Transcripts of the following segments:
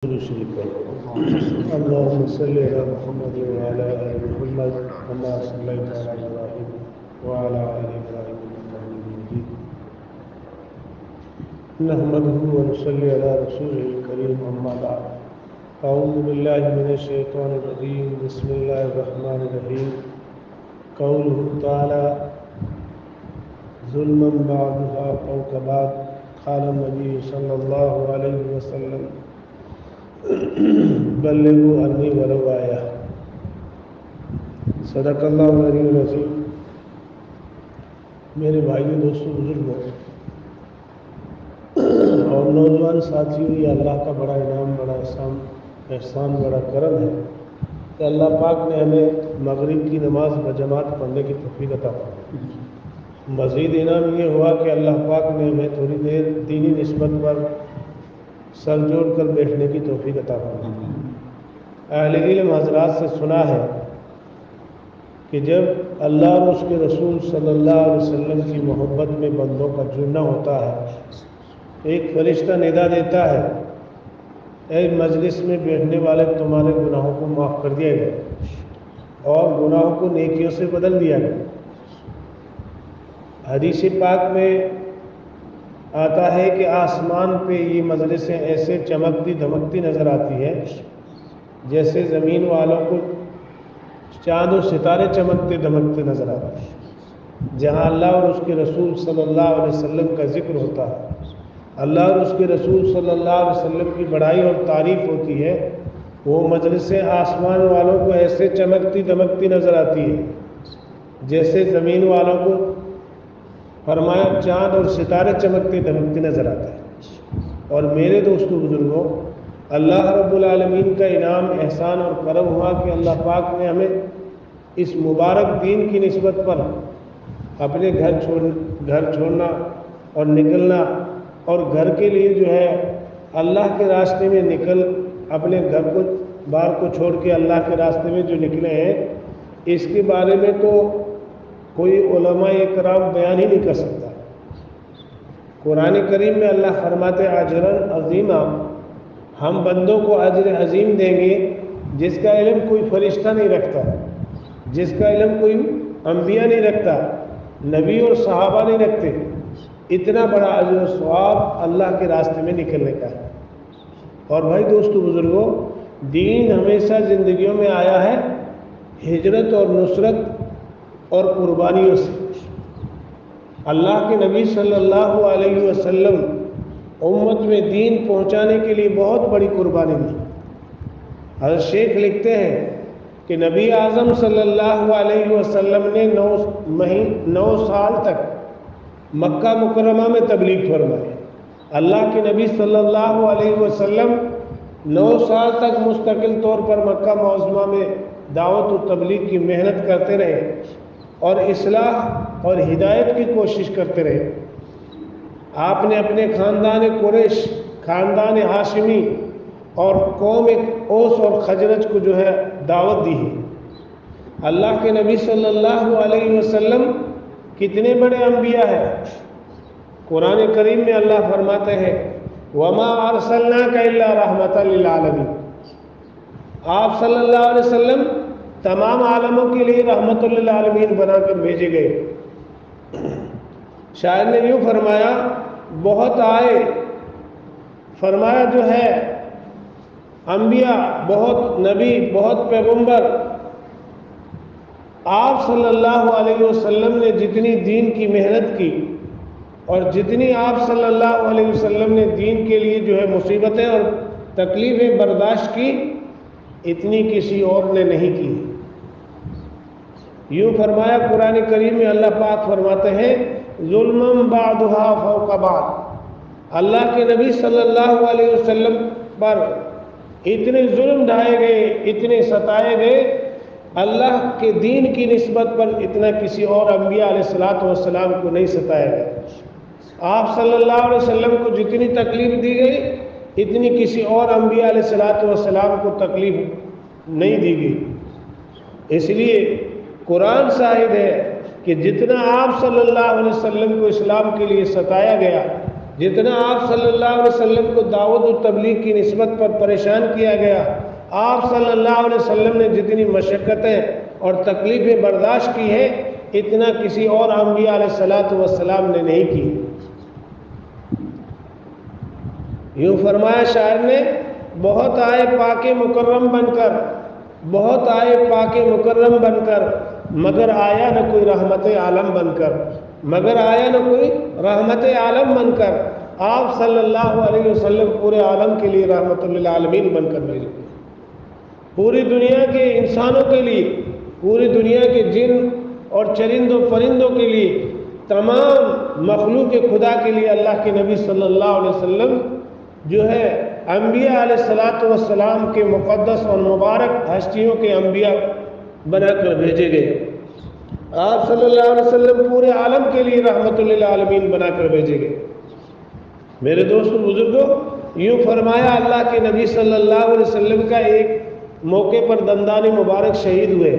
اللهم صل على محمد وعلى آل محمد كما صليت على إبراهيم وعلى آل إبراهيم إنك حميد مجيد نحمده ونصلي على رسوله الكريم أما بعد أعوذ بالله من الشيطان الرجيم بسم الله الرحمن الرحيم قوله تعالى ظلما بعضها فوق بعض قال النبي صلى الله عليه وسلم بلغوا عني ولو آیہ صدق اللہ العلی العظیم۔ میرے بھائیوں، دوستوں، بزرگوں اور نوجوان ساتھیوں، یہ اللہ کا بڑا انعام، بڑا احسان، بڑا کرم ہے کہ اللہ پاک نے ہمیں مغرب کی نماز بجماعت پڑھنے کی توفیق عطا فرمائی۔ مزید انعام یہ ہوا کہ اللہ پاک نے ہمیں تھوڑی دیر دینی نسبت پر سر جوڑ کر بیٹھنے کی توفیق عطا فرمائی۔ اہل علم حضرات سے سنا ہے کہ جب اللہ اور اس کے رسول صلی اللہ علیہ وسلم کی محبت میں بندوں کا جڑنا ہوتا ہے، ایک فرشتہ ندا دیتا ہے، اے مجلس میں بیٹھنے والے، تمہارے گناہوں کو معاف کر دیا گیا اور گناہوں کو نیکیوں سے بدل دیا گیا۔ حدیث پاک میں آتا ہے کہ آسمان پہ یہ مجلسیں ایسے چمکتی دھمکتی نظر آتی ہے جیسے زمین والوں کو چاند و ستارے چمکتے دھمکتے نظر آتے ہیں۔ جہاں اللہ اور اس کے رسول صلی اللہ علیہ وسلم کا ذکر ہوتا ہے، اللہ اور اس کے رسول صلی اللہ علیہ وسلم کی بڑائی اور تعریف ہوتی ہے، وہ مجلسیں آسمان والوں کو ایسے چمکتی دھمکتی نظر آتی ہے جیسے زمین والوں کو فرمایا چاند اور ستارے چمکتے دھمکتے نظر آتے ہیں۔ اور میرے دوستوں، بزرگوں، اللہ رب العالمین کا انعام، احسان اور کرم ہوا کہ اللہ پاک نے ہمیں اس مبارک دین کی نسبت پر اپنے گھر چھوڑنا اور نکلنا، اور گھر کے لیے جو ہے اللہ کے راستے میں اپنے گھر کو بار کو چھوڑ کے اللہ کے راستے میں جو نکلے ہیں، اس کے بارے میں تو کوئی علماء اکرام بیان ہی نہیں کر سکتا۔ قرآن کریم میں اللہ فرماتے اجرا عظیما، ہم بندوں کو اجر عظیم دیں گے جس کا علم کوئی فرشتہ نہیں رکھتا، جس کا علم کوئی انبیاء نہیں رکھتا، نبی اور صحابہ نہیں رکھتے۔ اتنا بڑا اجر و ثواب اللہ کے راستے میں نکلنے کا ہے۔ اور بھائی، دوستو، بزرگوں، دین ہمیشہ زندگیوں میں آیا ہے ہجرت اور نصرت اور قربانیوں سے۔ اللہ کے نبی صلی اللہ علیہ وسلم امت میں دین پہنچانے کے لیے بہت بڑی قربانی دی۔ حضرت شیخ لکھتے ہیں کہ نبی اعظم صلی اللہ علیہ وسلم نے 9 سال تک مکہ مکرمہ میں تبلیغ فرمائی۔ اللہ کے نبی صلی اللہ علیہ وسلم 9 سال تک مستقل طور پر مکہ معظمہ میں دعوت و تبلیغ کی محنت کرتے رہے اور اصلاح اور ہدایت کی کوشش کرتے رہے۔ آپ نے اپنے خاندان قریش، خاندان ہاشمی اور قوم اوس اور خزرج کو جو ہے دعوت دی ہے۔ اللہ کے نبی صلی اللہ علیہ وسلم کتنے بڑے انبیاء ہیں۔ قرآن کریم میں اللہ فرماتے ہیں وَمَا أَرْسَلْنَاكَ إِلَّا رَحْمَةً لِلْعَالَمِينَ، آپ صلی اللہ علیہ وسلم تمام عالموں کے لیے رحمت للعالمین بنا کر بھیجے گئے۔ شاعر نے یوں فرمایا بہت آئے، فرمایا جو ہے انبیاء، بہت نبی، بہت پیغمبر، آپ صلی اللہ علیہ وسلم نے جتنی دین کی محنت کی اور جتنی آپ صلی اللہ علیہ وسلم نے دین کے لیے جو ہے مصیبتیں اور تکلیفیں برداشت کی، اتنی کسی اور نے نہیں کی۔ یوں فرمایا قرآن کریم میں اللہ پاک فرماتے ہیں ظلما بعضها فوق بعض، اللہ کے نبی صلی اللہ علیہ وسلم پر اتنے ظلم ڈھائے گئے، اتنے ستائے گئے، اللہ کے دین کی نسبت پر اتنا کسی اور انبیاء علیہ السلام کو نہیں ستایا گیا۔ آپ صلی اللہ علیہ وسلم کو جتنی تکلیف دی گئی، اتنی کسی اور انبیاء علیہ السلام کو تکلیف نہیں دی گئی۔ اس لیے قرآن شاہد ہے کہ جتنا آپ صلی اللہ علیہ وسلم کو اسلام کے لیے ستایا گیا، جتنا آپ صلی اللہ علیہ وسلم کو دعوت و تبلیغ کی نسبت پر پریشان کیا گیا، آپ صلی اللہ علیہ وسلم نے جتنی مشقتیں اور تکلیفیں برداشت کی ہیں، اتنا کسی اور انبیاء علیہ السلام نے نہیں کی۔ یوں فرمایا شاعر نے، بہت آئے پاک مکرم بن کر، بہت آئے پاک مکرم بن کر، مگر آیا نہ کوئی رحمت عالم بن کر، مگر آیا نہ کوئی رحمت عالم بن کر۔ آپ صلی اللہ علیہ وسلم پورے عالم کے لیے رحمت للعالمین بن کر بھیجے گئے، پوری دنیا کے انسانوں کے لیے، پوری دنیا کے جن اور چرند و پرندوں کے لیے، تمام مخلوق خدا کے لیے اللہ کے نبی صلی اللہ علیہ وسلم جو ہے انبیاء علیہ السلام کے مقدس اور مبارک ہستیوں کے انبیاء بنا کر بھیجے گئے۔ آپ صلی اللہ علیہ وسلم پورے عالم کے لیے رحمت للعالمین بنا کر بھیجے گئے۔ میرے دوستو بزرگوں، یوں فرمایا اللہ کے نبی صلی اللہ علیہ وسلم کا ایک موقع پر دندان مبارک شہید ہوئے،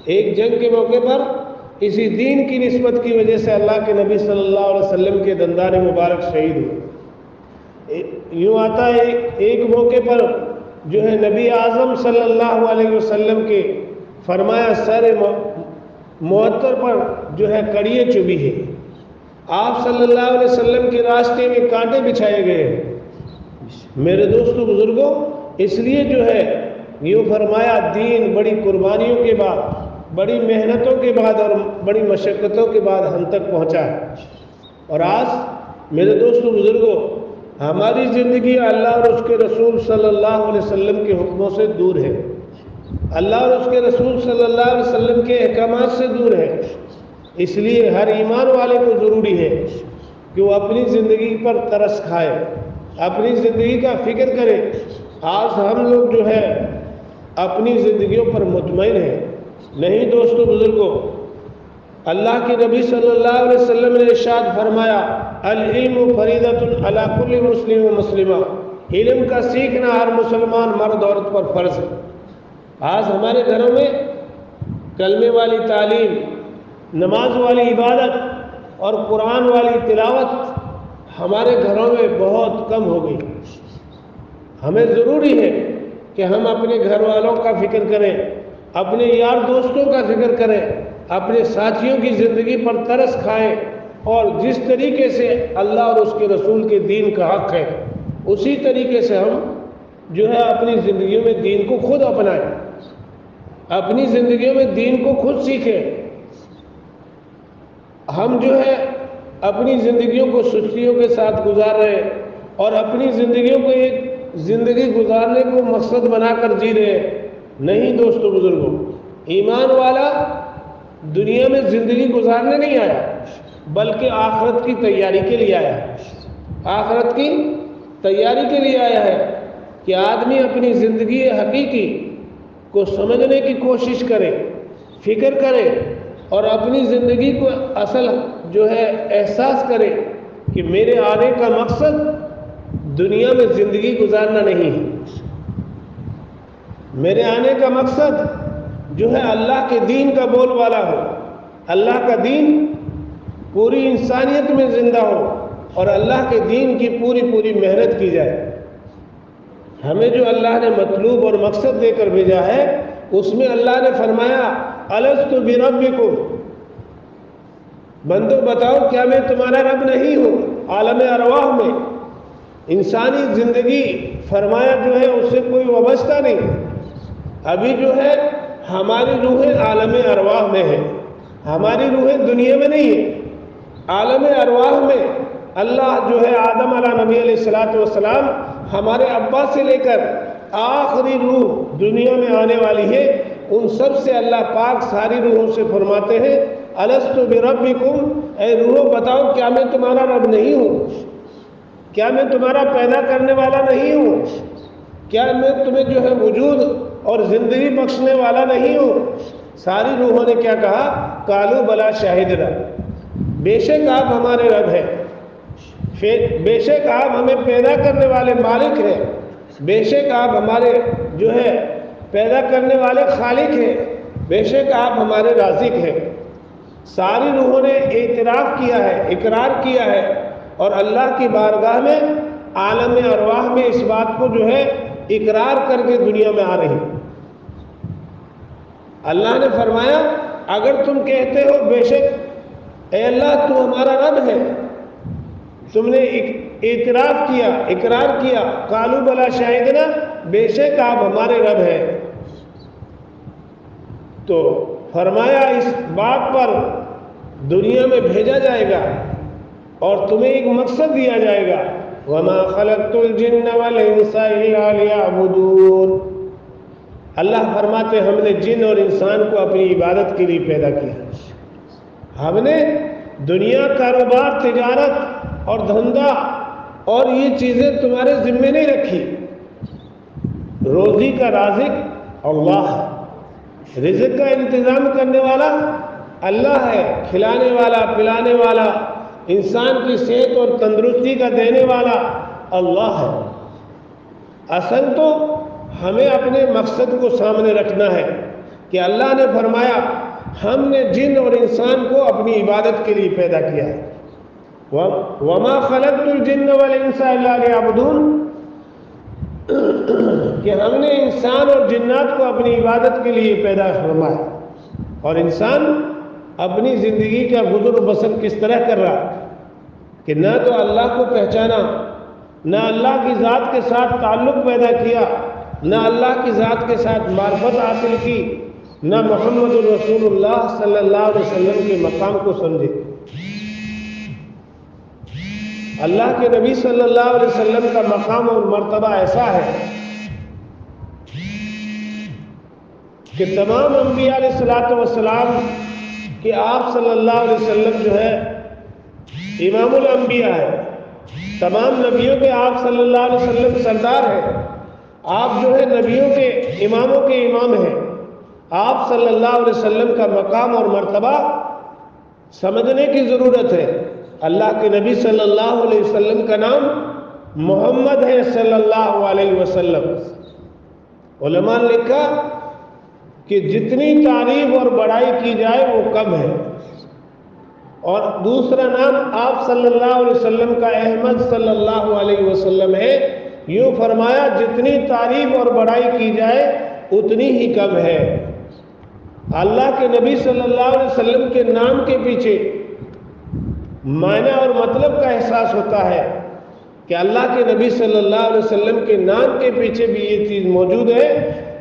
ایک جنگ کے موقع پر اسی دین کی نسبت کی وجہ سے اللہ کے نبی صلی اللہ علیہ وسلم کے دندان مبارک شہید ہوئے۔ یوں آتا ہے ایک موقع پر جو ہے نبی اعظم صلی اللہ علیہ وسلم کے فرمایا سر معطر پر جو ہے کڑیے چبھی ہے، آپ صلی اللہ علیہ وسلم کے راستے میں کانٹے بچھائے گئے ہیں۔ میرے دوستو بزرگوں، اس لیے جو ہے یوں فرمایا دین بڑی قربانیوں کے بعد، بڑی محنتوں کے بعد اور بڑی مشقتوں کے بعد ہم تک پہنچا ہے۔ اور آج میرے دوستو بزرگوں، ہماری زندگی اللہ اور اس کے رسول صلی اللہ علیہ وسلم کے حکموں سے دور ہے، اللہ اور اس کے رسول صلی اللہ علیہ وسلم کے احکامات سے دور ہے۔ اس لیے ہر ایمان والے کو ضروری ہے کہ وہ اپنی زندگی پر ترس کھائے، اپنی زندگی کا فکر کرے۔ آج ہم لوگ جو ہے اپنی زندگیوں پر مطمئن ہیں نہیں دوستو بزرگوں۔ اللہ کے نبی صلی اللہ علیہ وسلم نے ارشاد فرمایا، العلم فریضۃ علی کل مسلم و مسلمہ، علم کا سیکھنا ہر مسلمان مرد عورت پر فرض ہے۔ آج ہمارے گھروں میں کلمے والی تعلیم، نماز والی عبادت اور قرآن والی تلاوت ہمارے گھروں میں بہت کم ہو گئی۔ ہمیں ضروری ہے کہ ہم اپنے گھر والوں کا فکر کریں، اپنے یار دوستوں کا فکر کریں، اپنے ساتھیوں کی زندگی پر ترس کھائیں، اور جس طریقے سے اللہ اور اس کے رسول کے دین کا حق ہے اسی طریقے سے ہم جو ہے اپنی زندگیوں میں دین کو خود اپنائیں، اپنی زندگیوں میں دین کو خود سیکھیں۔ ہم جو ہے اپنی زندگیوں کو سستیوں کے ساتھ گزار رہے ہیں اور اپنی زندگیوں کو ایک زندگی گزارنے کو مقصد بنا کر جی رہے ہیں۔ نہیں دوستو بزرگوں، ایمان والا دنیا میں زندگی گزارنے نہیں آیا بلکہ آخرت کی تیاری کے لیے آیا ہے، آخرت کی تیاری کے لیے آیا ہے کہ آدمی اپنی زندگی حقیقی کو سمجھنے کی کوشش کرے، فکر کرے اور اپنی زندگی کو اصل جو ہے احساس کرے کہ میرے آنے کا مقصد دنیا میں زندگی گزارنا نہیں ہے، میرے آنے کا مقصد جو ہے اللہ کے دین کا بول والا ہو، اللہ کا دین پوری انسانیت میں زندہ ہو اور اللہ کے دین کی پوری محنت کی جائے۔ ہمیں جو اللہ نے مطلوب اور مقصد دے کر بھیجا ہے اس میں اللہ نے فرمایا، الست بربکم، بندو بتاؤ کیا میں تمہارا رب نہیں ہوں۔ عالم ارواح میں انسانی زندگی فرمایا جو ہے اس سے کوئی وابستہ نہیں، ابھی جو ہے ہماری روحیں عالم ارواح میں ہیں، ہماری روحیں دنیا میں نہیں ہیں۔ عالم ارواح میں اللہ جو ہے آدم علیہ نبی علیہ السلام ہمارے ابا سے لے کر آخری روح دنیا میں آنے والی ہے، ان سب سے اللہ پاک ساری روحوں سے فرماتے ہیں، الست بربکم، اے روحوں بتاؤ کیا میں تمہارا رب نہیں ہوں، کیا میں تمہارا پیدا کرنے والا نہیں ہوں، کیا میں تمہیں جو ہے وجود اور زندگی بخشنے والا نہیں ہوں۔ ساری روحوں نے کیا کہا، قالوا بلا شاہدنا، بے شک آپ ہمارے رب ہیں، بے شک آپ ہمیں پیدا کرنے والے مالک ہیں، بے شک آپ ہمارے جو ہے پیدا کرنے والے خالق ہیں، بے شک آپ ہمارے رازق ہیں۔ ساری روحوں نے اعتراف کیا ہے، اقرار کیا ہے اور اللہ کی بارگاہ میں عالم ارواح میں اس بات کو جو ہے اقرار کر کے دنیا میں آ رہی۔ اللہ نے فرمایا اگر تم کہتے ہو بے شک اے اللہ تو ہمارا رب ہے، تم نے اعتراف کیا، اقرار کیا، قالوا بلا شاہدنا، بے شک آپ ہمارے رب ہیں، تو فرمایا اس بات پر دنیا میں بھیجا جائے گا اور تمہیں ایک مقصد دیا جائے گا، وَمَا خَلَقْتُ الْجِنَّ وَالْإِنسَ إِلَّا لِيَعْبُدُونَ۔ اللہ فرماتے ہم نے جن اور انسان کو اپنی عبادت کے لیے پیدا کیا، ہم نے دنیا، کاروبار، تجارت اور دھندا اور یہ چیزیں تمہارے ذمے نہیں رکھی۔ روزی کا رازق اللہ ہے، رزق کا انتظام کرنے والا اللہ ہے، کھلانے والا، پلانے والا، انسان کی صحت اور تندرستی کا دینے والا اللہ ہے۔ اصل تو ہمیں اپنے مقصد کو سامنے رکھنا ہے کہ اللہ نے فرمایا ہم نے جن اور انسان کو اپنی عبادت کے لیے پیدا کیا ہے، وَمَا خَلَقْتُ الْجِنَّ وَالْإِنسَ إِلَّا لِيَعْبُدُونَ، کہ ہم نے انسان اور جنات کو اپنی عبادت کے لیے پیدا فرمایا، اور انسان اپنی زندگی کا گزر بسر کس طرح کر رہا کہ نہ تو اللہ کو پہچانا، نہ اللہ کی ذات کے ساتھ تعلق پیدا کیا، نہ اللہ کی ذات کے ساتھ معرفت حاصل کی، نہ محمد رسول اللہ صلی اللہ علیہ وسلم کے مقام کو سمجھے۔ اللہ کے نبی صلی اللہ علیہ وسلم کا مقام اور مرتبہ ایسا ہے کہ تمام انبیاء علیہ السلام کہ آپ صلی اللہ علیہ وسلم جو ہے امام الانبیاء ہے، تمام نبیوں کے آپ صلی اللہ علیہ وسلم سردار ہیں، آپ جو ہے نبیوں کے اماموں کے امام ہیں۔ آپ صلی اللہ علیہ وسلم کا مقام اور مرتبہ سمجھنے کی ضرورت ہے۔ اللہ کے نبی صلی اللہ علیہ وسلم کا نام محمد ہے صلی اللہ علیہ وسلم۔ علماء نے لکھا کہ جتنی تعریف اور بڑائی کی جائے وہ کم ہے، اور دوسرا نام آپ صلی اللہ علیہ وسلم کا احمد صلی اللہ علیہ وسلم ہے۔ یوں فرمایا جتنی تعریف اور بڑائی کی جائے اتنی ہی کم ہے۔ اللہ کے نبی صلی اللہ علیہ وسلم کے نام کے پیچھے معنی اور مطلب کا احساس ہوتا ہے کہ اللہ کے نبی صلی اللہ علیہ وسلم کے نام کے پیچھے بھی یہ چیز موجود ہے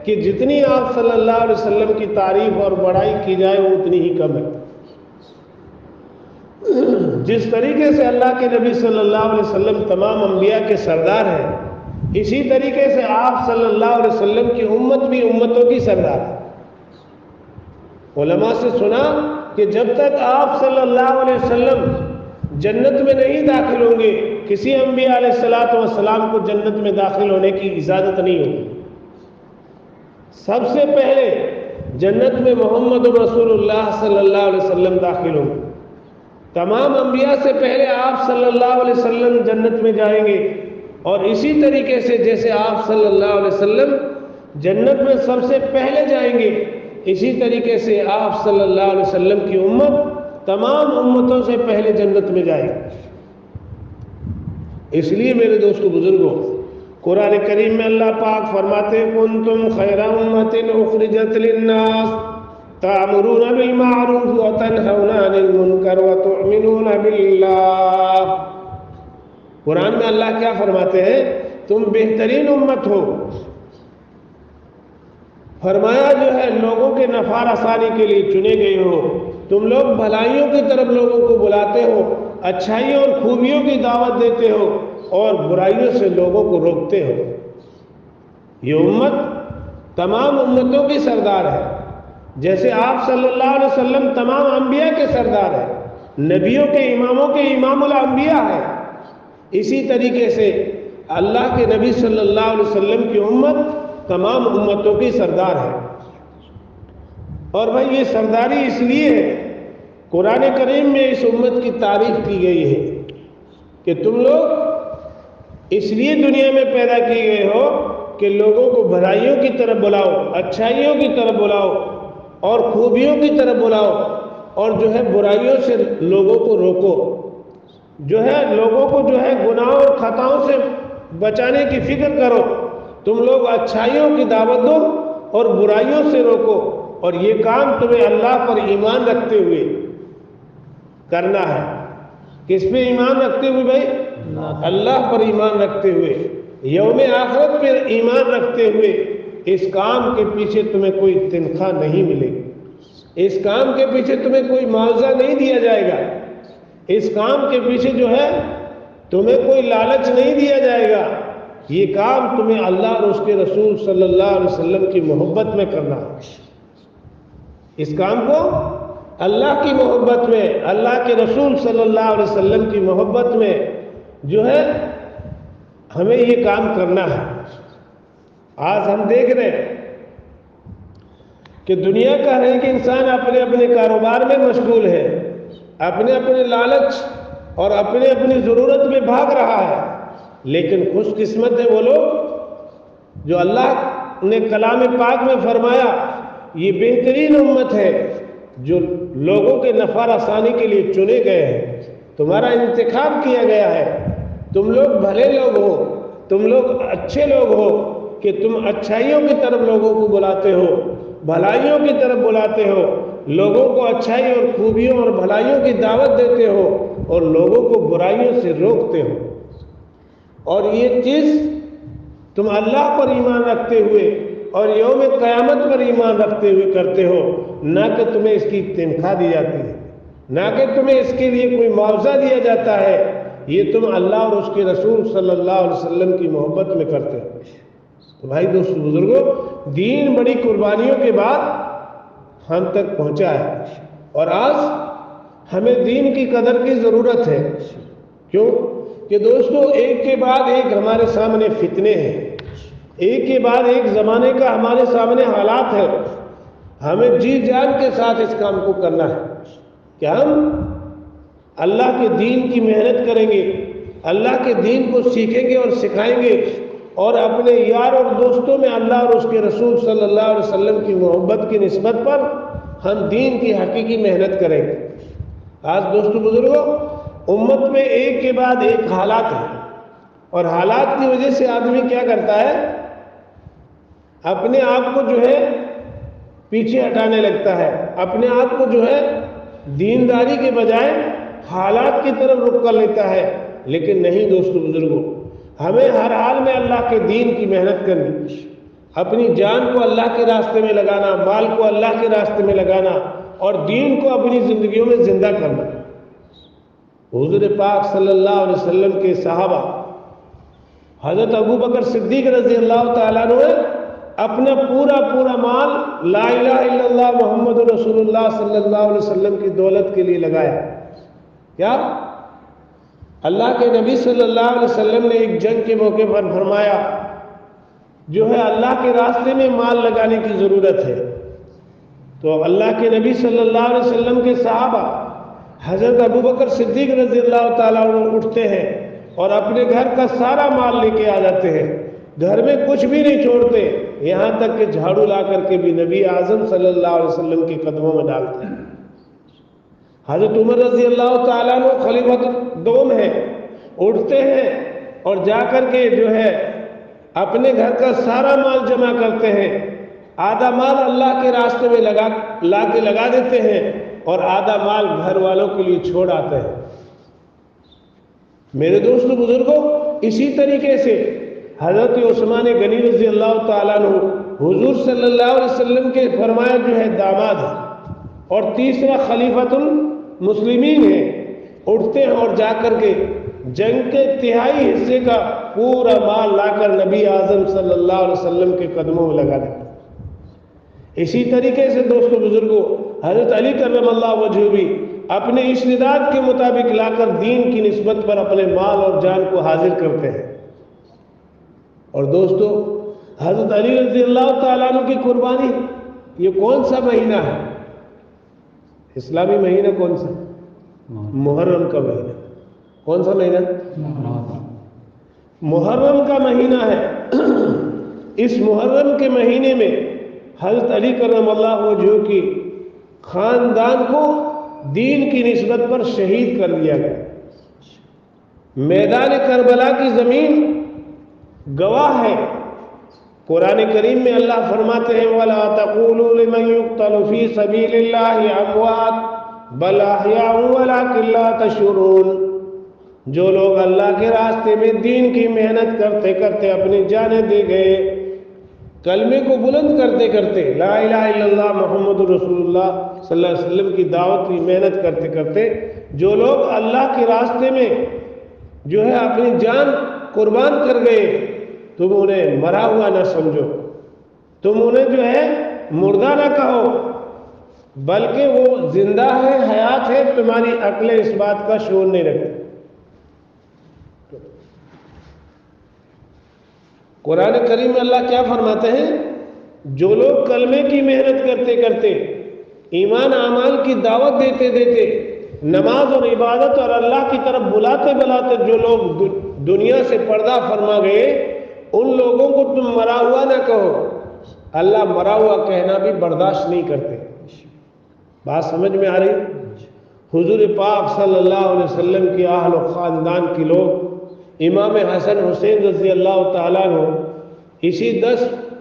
کہ جتنی آپ صلی اللہ علیہ وسلم کی تعریف اور بڑائی کی جائے وہ اتنی ہی کم ہے۔ جس طریقے سے اللہ کے نبی صلی اللہ علیہ وسلم تمام انبیاء کے سردار ہیں، اسی طریقے سے آپ صلی اللہ علیہ وسلم کی امت بھی امتوں کی سردار ہے۔ علماء سے سنا کہ جب تک آپ صلی اللہ علیہ وسلم جنت میں نہیں داخل ہوں گے، کسی انبیاء علیہ السلام کو جنت میں داخل ہونے کی اجازت نہیں ہوگی۔ سب سے پہلے جنت میں محمد رسول اللہ صلی اللہ علیہ وسلم داخل ہوں گے، تمام انبیاء سے پہلے آپ صلی اللہ علیہ وسلم جنت میں جائیں گے، اور اسی طریقے سے جیسے آپ صلی اللہ علیہ وسلم جنت میں سب سے پہلے جائیں گے، اسی طریقے سے آپ صلی اللہ علیہ وسلم کی امت تمام امتوں سے پہلے جنت میں جائے گی۔ اس لیے میرے دوستو بزرگوں، قرآن کریم میں اللہ پاک فرماتے کنتم خیر امت اخرجت للناس تأمرون بالمعروف وتنہون عن المنکر وتؤمنون باللہ۔ قرآن میں اللہ کیا فرماتے ہیں؟ تم بہترین امت ہو، فرمایا جو ہے لوگوں کے نفع رسانی کے لیے چنے گئے ہو، تم لوگ بھلائیوں کی طرف لوگوں کو بلاتے ہو، اچھائیوں اور خوبیوں کی دعوت دیتے ہو، اور برائیوں سے لوگوں کو روکتے ہو۔ یہ امت تمام امتوں کی سردار ہے، جیسے آپ صلی اللہ علیہ وسلم تمام انبیاء کے سردار ہیں، نبیوں کے اماموں کے امام الانبیاء ہیں، اسی طریقے سے اللہ کے نبی صلی اللہ علیہ وسلم کی امت تمام امتوں کی سردار ہے۔ اور بھائی یہ سرداری اس لیے ہے، قرآن کریم میں اس امت کی تعریف کی گئی ہے کہ تم لوگ اس لیے دنیا میں پیدا کیے گئے ہو کہ لوگوں کو بھلائیوں کی طرف بلاؤ، اچھائیوں کی طرف بلاؤ، اور خوبیوں کی طرف بلاؤ، اور جو ہے برائیوں سے لوگوں کو روکو۔ جو ہے لوگوں کو جو ہے گناہوں اور خطاؤں سے بچانے کی فکر کرو، تم لوگ اچھائیوں کی دعوت دو اور برائیوں سے روکو، اور یہ کام تمہیں اللہ پر ایمان رکھتے ہوئے کرنا ہے۔ کس پہ ایمان رکھتے ہوئے بھائی؟ اللہ پر ایمان رکھتے ہوئے، یوم آخرت پر ایمان رکھتے ہوئے۔ اس کام کے پیچھے تمہیں کوئی تنخواہ نہیں ملے گی، اس کام کے پیچھے تمہیں کوئی معاوضہ نہیں دیا جائے گا، اس کام کے پیچھے جو ہے تمہیں کوئی لالچ نہیں دیا جائے گا۔ یہ کام تمہیں اللہ اور اس کے رسول صلی اللہ علیہ وسلم کی محبت میں کرنا ہے۔ اس کام کو اللہ کی محبت میں، اللہ کے رسول صلی اللہ علیہ وسلم کی محبت میں جو ہے ہمیں یہ کام کرنا ہے۔ آج ہم دیکھ رہے ہیں کہ دنیا کا ہر ایک انسان اپنے اپنے کاروبار میں مشغول ہے، اپنے اپنے لالچ اور اپنے اپنی ضرورت میں بھاگ رہا ہے، لیکن خوش قسمت ہے وہ لوگ جو اللہ نے کلام پاک میں فرمایا یہ بہترین امت ہے جو لوگوں کے نفع رسانی کے لیے چنے گئے ہیں، تمہارا انتخاب کیا گیا ہے، تم لوگ بھلے لوگ ہو، تم لوگ اچھے لوگ ہو کہ تم اچھائیوں کی طرف لوگوں کو بلاتے ہو، بھلائیوں کی طرف بلاتے ہو، لوگوں کو اچھائی اور خوبیوں اور بھلائیوں کی دعوت دیتے ہو اور لوگوں کو برائیوں سے روکتے ہو، اور یہ چیز تم اللہ پر ایمان رکھتے ہوئے اور یوم قیامت پر ایمان رکھتے ہوئے کرتے ہو، نہ کہ تمہیں اس کی تنخواہ دی جاتی ہے، نہ کہ تمہیں اس کے لیے کوئی معاوضہ دیا جاتا ہے، یہ تم اللہ اور اس کے رسول صلی اللہ علیہ وسلم کی محبت میں کرتے ہو۔ تو بھائی دوستو بزرگوں، دین بڑی قربانیوں کے بعد ہم تک پہنچا ہے، اور آج ہمیں دین کی قدر کی ضرورت ہے۔ کیوں کہ دوستو ایک کے بعد ایک ہمارے سامنے فتنے ہیں، ایک کے بعد ایک زمانے کا ہمارے سامنے حالات ہے، ہمیں جی جان کے ساتھ اس کام کو کرنا ہے کہ ہم اللہ کے دین کی محنت کریں گے، اللہ کے دین کو سیکھیں گے اور سکھائیں گے، اور اپنے یار اور دوستوں میں اللہ اور اس کے رسول صلی اللہ علیہ وسلم کی محبت کی نسبت پر ہم دین کی حقیقی محنت کریں گے۔ آج دوستو بزرگوں، امت میں ایک کے بعد ایک حالات ہیں، اور حالات کی وجہ سے آدمی کیا کرتا ہے، اپنے آپ کو جو ہے پیچھے ہٹانے لگتا ہے، اپنے آپ کو جو ہے دینداری کے بجائے حالات کی طرف رخ کر لیتا ہے۔ لیکن نہیں دوستو بزرگوں، ہمیں ہر حال میں اللہ کے دین کی محنت کرنی، اپنی جان کو اللہ کے راستے میں لگانا، مال کو اللہ کے راستے میں لگانا، اور دین کو اپنی زندگیوں میں زندہ کرنا۔ حضور پاک صلی اللہ علیہ وسلم کے صحابہ حضرت ابو بکر صدیق رضی اللہ تعالیٰ عنہ نے اپنا پورا مال لا الہ الا اللہ محمد رسول اللہ صلی اللہ علیہ وسلم کی دولت کے لیے لگایا۔ کیا؟ اللہ کے نبی صلی اللہ علیہ وسلم نے ایک جنگ کے موقع پر فرمایا جو ہے اللہ کے راستے میں مال لگانے کی ضرورت ہے، تو اللہ کے نبی صلی اللہ علیہ وسلم کے صحابہ حضرت ابو بکر صدیق رضی اللہ تعالیٰ عنہ اٹھتے ہیں اور اپنے گھر کا سارا مال لے کے آ جاتے ہیں، گھر میں کچھ بھی نہیں چھوڑتے، یہاں تک کہ جھاڑو لا کر کے بھی نبی اعظم صلی اللہ علیہ وسلم کے قدموں میں ڈالتے ہیں۔ حضرت عمر رضی اللہ تعالیٰ عنہ خلیفۃ دوم ہیں، اٹھتے ہیں اور جا کر کے جو ہے اپنے گھر کا سارا مال جمع کرتے ہیں، آدھا مال اللہ کے راستے میں لا کے لگا دیتے ہیں اور آدھا مال گھر والوں کے لیے چھوڑ آتے ہیں۔ میرے دوستو بزرگوں، اسی طریقے سے حضرت عثمان غنی رضی اللہ تعالیٰ عنہ حضور صلی اللہ علیہ وسلم کے فرمایا جو ہے داماد ہے اور تیسرا خلیفۃ المسلمین ہے، اٹھتے ہیں اور جا کر کے جنگ کے تہائی حصے کا پورا مال لا کر نبی اعظم صلی اللہ علیہ وسلم کے قدموں میں لگا دیتے ہیں۔ اسی طریقے سے دوستو بزرگوں، حضرت علی کرم اللہ وجہہ بھی اپنے استعداد کے مطابق لا کر دین کی نسبت پر اپنے مال اور جان کو حاضر کرتے ہیں۔ اور دوستو، حضرت علی رضی اللہ تعالیٰ عنہ کی قربانی، یہ کون سا مہینہ ہے؟ اسلامی مہینہ کون سا؟ محرم کا مہینہ۔ کون سا مہینہ؟ محرم کا مہینہ ہے۔ اس محرم کے مہینے میں حضرت علی کرم اللہ وجہہ کی خاندان کو دین کی نسبت پر شہید کر دیا گیا۔ میدان کربلا کی زمین گواہ ہے۔ قرآن کریم میں اللہ فرماتے ہیں وَلَا تَقُولُوا لِمَنْ يُقْتَلُ فِي سَبِيلِ اللَّهِ أَمْوَاتٌ بَلْ أَحْيَاءٌ وَلَكِنْ لَا تَشْعُرُونَ۔ جو لوگ اللہ کے راستے میں دین کی محنت کرتے کرتے اپنی جانیں دے گئے، کلمے کو بلند کرتے کرتے، لا الہ الا اللہ محمد رسول اللہ صلی اللہ علیہ وسلم کی دعوت کی محنت کرتے کرتے جو لوگ اللہ کے راستے میں جو ہے اپنی جان قربان کر گئے، تم انہیں مرا ہوا نہ سمجھو، تم انہیں جو ہے مردہ نہ کہو، بلکہ وہ زندہ ہے، حیات ہے، تمہاری عقلیں اس بات کا شعور نہیں رکھتی۔ قرآن کریم میں اللہ کیا فرماتے ہیں؟ جو لوگ کلمے کی محنت کرتے کرتے، ایمان اعمال کی دعوت دیتے دیتے، نماز اور عبادت اور اللہ کی طرف بلاتے بلاتے جو لوگ دنیا سے پردہ فرما گئے، ان لوگوں کو تم مرا ہوا نہ کہو۔ اللہ مرا ہوا کہنا بھی برداشت نہیں کرتے۔ بات سمجھ میں آ رہی؟ حضور پاک صلی اللہ علیہ وسلم کی اہل و خاندان کے لوگ امام حسن حسین رضی اللہ تعالیٰ عنہ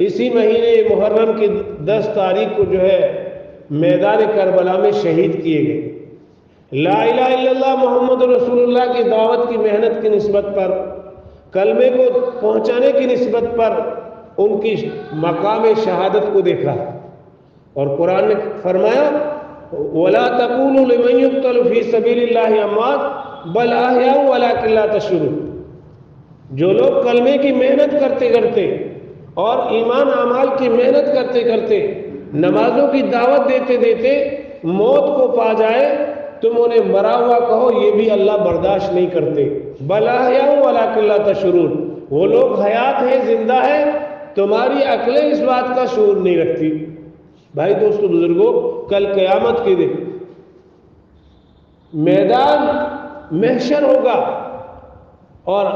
اسی مہینے محرم کی 10 تاریخ کو جو ہے میدان کربلا میں شہید کیے گئے۔ لا الہ الا اللہ محمد رسول اللہ کی دعوت کی محنت کی نسبت پر، کلمے کو پہنچانے کی نسبت پر ان کی مقام شہادت کو دیکھا، اور قرآن نے فرمایا وَلَا تَقُولُوا لِمَنْ يُقْتَلُ فِي سَبِيلِ اللَّهِ أَمْوَاتٌ بَلْ أَحْيَاءٌ وَلَكِنْ لَا تَشْعُرُونَ۔ جو لوگ کلمے کی محنت کرتے کرتے اور ایمان اعمال کی محنت کرتے کرتے، نمازوں کی دعوت دیتے دیتے موت کو پا جائے، تم انہیں مرا ہوا کہو، یہ بھی اللہ برداشت نہیں کرتے۔ بَلْ أَحْيَاءٌ وَلَكِنْ لَا تَشْعُرُونَ۔ وہ لوگ حیات ہے، زندہ ہے، تمہاری عقلیں اس بات کا شعور نہیں رکھتی۔ بھائی دوستو بزرگوں، کل قیامت کے دن میدان محشر ہوگا، اور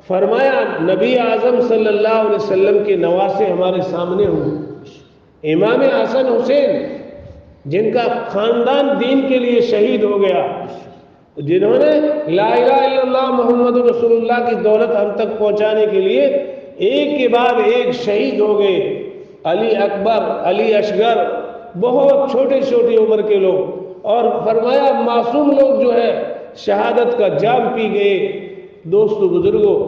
فرمایا نبی اعظم صلی اللہ علیہ وسلم کے نواسے ہمارے سامنے ہوں گے۔ امام حسن حسین جن کا خاندان دین کے لیے شہید ہو گیا، جنہوں نے لا الہ الا اللہ محمد رسول اللہ کی دولت ہم تک پہنچانے کے لیے ایک کے بعد ایک شہید ہو گئے، علی اکبر، علی اصغر، بہت چھوٹی چھوٹی عمر کے لوگ، اور فرمایا معصوم لوگ جو ہے شہادت کا جام پی گئے۔ دوستو بزرگوں،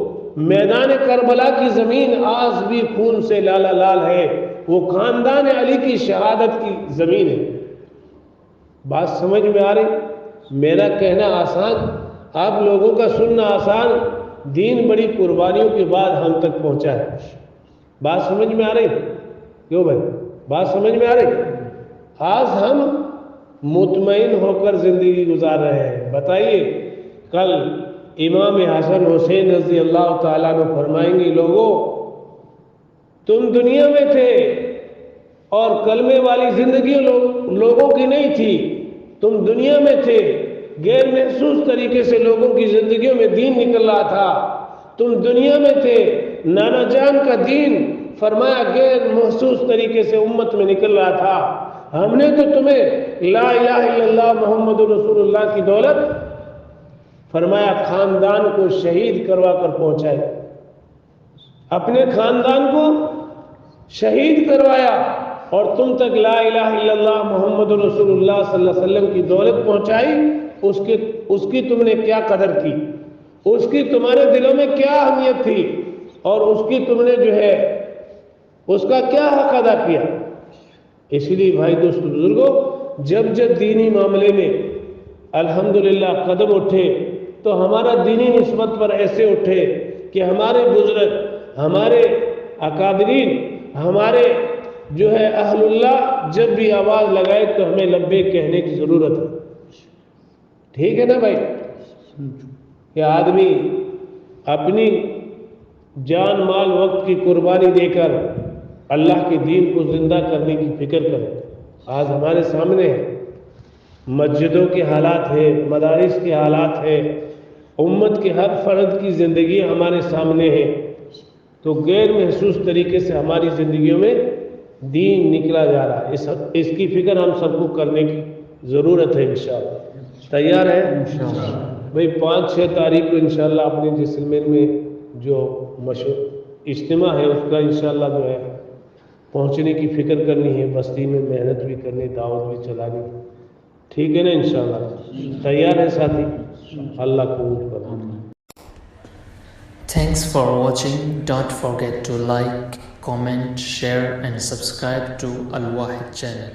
میدان کربلا کی زمین آج بھی خون سے لالا لال ہے، وہ خاندان علی کی شہادت کی زمین ہے۔ بات سمجھ میں آ رہی؟ میرا کہنا آسان، آپ لوگوں کا سننا آسان، دین بڑی قربانیوں کے بعد ہم تک پہنچا ہے۔ بات سمجھ میں آ رہی؟ کیوں بھائی؟ بات سمجھ میں آ رہی؟ آج ہم مطمئن ہو کر زندگی گزار رہے ہیں۔ بتائیے، کل امام حسن حسین رضی اللہ تعالیٰ عنہ فرمائیں گے، لوگوں تم دنیا میں تھے اور کلمے والی زندگی لوگوں کی نہیں تھی، تم دنیا میں تھے، غیر محسوس طریقے سے لوگوں کی زندگیوں میں دین نکل رہا تھا، تم دنیا میں تھے، نانا جان کا دین فرمایا غیر محسوس طریقے سے امت میں نکل رہا تھا، ہم نے تو تمہیں لا الہ الا اللہ محمد رسول اللہ کی دولت فرمایا خاندان کو شہید کروا کر پہنچائے، اپنے خاندان کو شہید کروایا، اور تم تک لا الہ الا اللہ محمد رسول اللہ صلی اللہ علیہ وسلم کی دولت پہنچائی۔ اس کی تم نے کیا قدر کی، اس کی تمہارے دلوں میں کیا اہمیت تھی، اور اس کی تم نے جو ہے اس کا کیا حق ادا کیا۔ اس لیے بھائی دوستو بزرگوں، جب جب دینی معاملے میں الحمدللہ قدم اٹھے تو ہمارا دینی نسبت پر ایسے اٹھے کہ ہمارے بزرگ، ہمارے اکابرین، ہمارے جو ہے اہل اللہ جب بھی آواز لگائے تو ہمیں لبیک کہنے کی ضرورت ہے۔ ٹھیک ہے نا بھائی؟ کہ آدمی اپنی جان مال وقت کی قربانی دے کر اللہ کے دین کو زندہ کرنے کی فکر کرے۔ آج ہمارے سامنے مسجدوں کے حالات ہے، مدارس کے حالات ہے، امت کے ہر فرد کی زندگی ہمارے سامنے ہے، تو غیر محسوس طریقے سے ہماری زندگیوں میں دین نکلا جا رہا ہے۔ اس کی فکر ہم سب کو کرنے کی ضرورت ہے۔ انشاءاللہ تیار ہے؟ انشاءاللہ۔ بھائی 5-6 تاریخ کو انشاءاللہ اپنے جیسلمیر میں جو اجتماع ہے اس کا انشاءاللہ جو ہے پہنچنے کی فکر کرنی ہے، بستی میں محنت بھی کرنی، دعوت بھی چلانی، ٹھیک ہے نا؟ انشاءاللہ تیار ہے ساتھی؟ اللہ قبول کرے. Thanks for watching. Don't forget to like, comment, share and subscribe to Al Wahid channel.